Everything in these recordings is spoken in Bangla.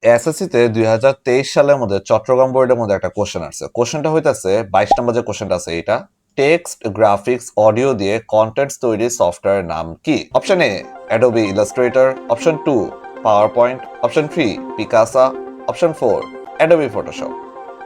এসএসসি তে 2023 সালের মধ্যে চট্টগ্রাম বোর্ডের মধ্যে একটা কোশ্চেন আসছে। কোশ্চেনটা হইতাছে 22 নম্বর যে কোশ্চেনটা আছে এটা, টেক্সট, গ্রাফিক্স, অডিও দিয়ে কন্টেন্টস তৈরি সফটওয়্যারের নাম কি? Option A Adobe Illustrator, option 2 power point, option 3 পিকাসা, option 4 Adobe Photoshop.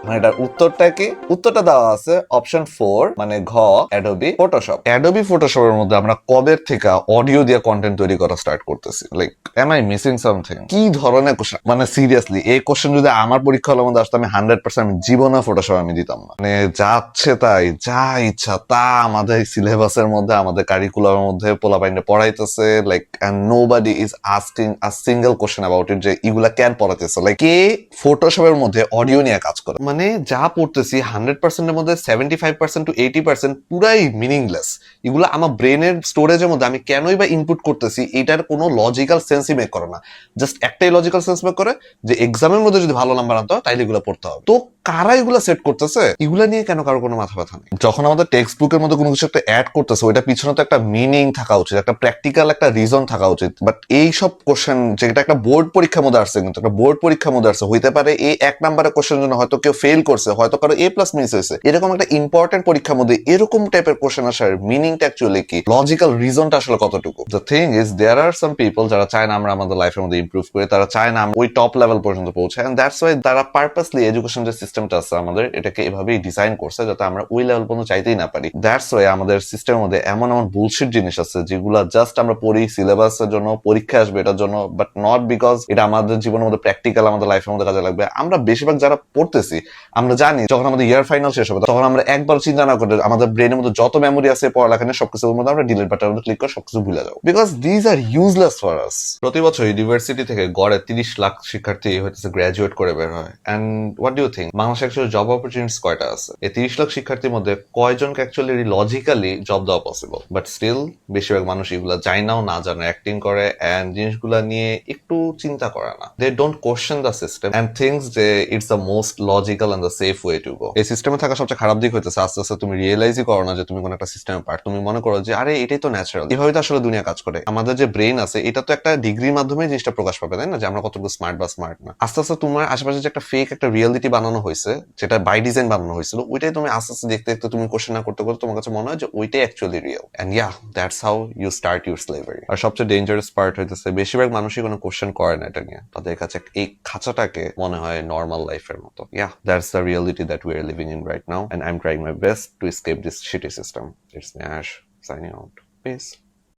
মানে এটার উত্তরটা কি? উত্তরটা দেওয়া আছে অপশন 4 মানে ঘ অ্যাডোবি ফটোশপ। অ্যাডোবি ফটোশপের মধ্যে আমরা কবে থেকে অডিও দিয়ে কন্টেন্ট তৈরি করা স্টার্ট করতেছি? Like am I missing something? কি ধরনের কোশ্চেন, মানে সিরিয়াসলি এই কোশ্চেন যদি আমার পরীক্ষা হলের মধ্যে আসতো আমি 100% জীবনে ফটোশপ আমি দিতাম না। মানে যাচ্ছে তাই, যা ইচ্ছা তা আমাদের সিলেবাসের মধ্যে, আমাদের কারিকুলামের মধ্যে পোলাপাইনে পড়াইতেছে, like and nobody is asking a single question about it যে এগুলা কেন পড়াইতেছে। লাইক কে ফটোশপের মধ্যে অডিও নিয়ে কাজ করে? মানে যা পড়তেছি 100% এর মধ্যে 75% টু 80% পুরাই মিনিংলেস। এগুলো আমার ব্রেনের স্টোরেজের মধ্যে আমি কেনই বা ইনপুট করতেছি এটার কোনো লজিক্যাল সেন্সই মেক করে না। জাস্ট একটাই লজিক্যাল সেন্স মেক করে যে এক্সামের মধ্যে যদি ভালো নাম্বার আনতে হয় তাইলে এগুলো পড়তে হবে। তো কারা এগুলো সেট করতেছে? এগুলা নিয়ে কেন কারো কোনো মাথা ব্যথা নেই? যখন আমাদের টেক্সট বুকের মধ্যে কোনো কিছু একটা অ্যাড করতেছে ওইটা পিছনে তো একটা মিনিং থাকা উচিত, একটা প্র্যাকটিক্যাল একটা রিজন থাকা উচিত। বাট এই সব কোশ্চেন যেটা একটা বোর্ড পরীক্ষার মধ্যে আসছে, কিন্তু একটা বোর্ড পরীক্ষার মধ্যে আসছে, হইতে পারে এই 1 নাম্বারের কোশ্চেন জন্য হয়তো কেউ ফেল করছে, হয়তো কারো A+ মিস হয়েছে। এরকম একটা ইম্পর্টেন্ট পরীক্ষার মধ্যে এরকম টাইপের কোশ্চেন আসার মিনিংটা অ্যাকচুয়ালি কি, লজিক্যাল রিজনটা আসলে কতটুকু? The thing is there are some people যারা চায় না আমরা আমাদের লাইফের মধ্যে ইমপ্রুভ করি, তারা চায় না আমরা ওই টপ লেভেল পর্যন্ত পৌঁছাই, এন্ড দ্যাটস ওয়াই তারা পারপাসলি এডুকেশন যে সিস্টেমটা আছে আমাদের এটাকে এভাবেই ডিজাইন করছে যাতে আমরা ওই লেভেল পর্যন্ত চাইতেই না পারি। দ্যাটস ওয়াই আমাদের সিস্টেমের মধ্যে এমন এমন বুলশিট জিনিস আছে যেগুলা জাস্ট আমরা পড়ি সিলেবাসের জন্য, পরীক্ষা আসবে এটার জন্য, বাট নট বিকজ এটা আমাদের জীবনের মধ্যে প্র্যাকটিক্যাল আমাদের লাইফের মধ্যে কাজে লাগবে। আমরা বেশিরভাগ যারা পড়তেছি আমরা জানি যখন আমাদের ইয়ার ফাইনাল শেষ হবে তখন আমরা একবার চিন্তা না করে আমাদের ব্রেনের মধ্যে যত মেমোরি আছে পড়ালেখা নিয়ে সবকিছুর মধ্যে আমরা ডিলিট বাটনের মধ্যে ক্লিক করে সবকিছু ভুলে যাবো, because these are useless for us. প্রতি বছর ইউনিভার্সিটি থেকে গড়ে 30 লাখ শিক্ষার্থী হইতেছে গ্রাজুয়েট করে বের হয়। এন্ড হোয়াট ডু থিঙ্ক বাংলাদেশে অ্যাকচুয়ালি জব অপরচুনিটিস কয়টা আছে? এই 30 লাখ শিক্ষার্থীর মধ্যে কয়জনকে অ্যাকচুয়ালি লজিক্যালি জব দেওয়া পসিবল? বাট স্টিল বেশিরভাগ মানুষ এগুলা যায় নাও না জানে অ্যাক্টিং করে এন্ড জিনিসগুলা নিয়ে একটু চিন্তা করে না। They don't question the system and things যে it's the most logical and the safe way to go. এই সিস্টেমে থাকা সবচেয়ে খারাপ দিক হইতেছে আস্তে আস্তে তুমি রিয়েলাইজই করো না যে তুমি কোন একটা সিস্টেমে পার্ট। তুমি মনে করো যে আরে এটাই তো ন্যাচারাল, এভাবে তো আসলে দুনিয়া কাজ করে। আমাদের যে ব্রেন আছে এটা তো একটা ডিগ্রির মাধ্যমে জিনিসটা প্রকাশ পাবে, তাই না, যে আমরা কতটুকু স্মার্ট বা স্মার্ট না। আস্তে আস্তে তোমার আশেপাশে যে একটা ফেক একটা রিয়েলিটি বানানো হয়েছে, যেটা বাই ডিজাইন বানানো হয়েছিল, ওইটাই তুমি আস্তে আস্তে দেখতে দেখতে তুমি কোশ্চেন না করতে করতে তোমার কাছে মনে হয় যে ওইটাই actually real. And yeah, that's how you start your slavery. আর সবচেয়ে ডেঞ্জারাস পার্ট হইতেছে বেশিরভাগ মানুষই কোনো কোশ্চেন করে না এটা নিয়ে। তাদের কাছে এই খাঁচাটাকে মনে হয় নর্মাল লাইফের মতো। Yeah, that's the reality that we are living in right now, and I am trying my best to escape this shitty system. It's me Ash, signing out. Peace.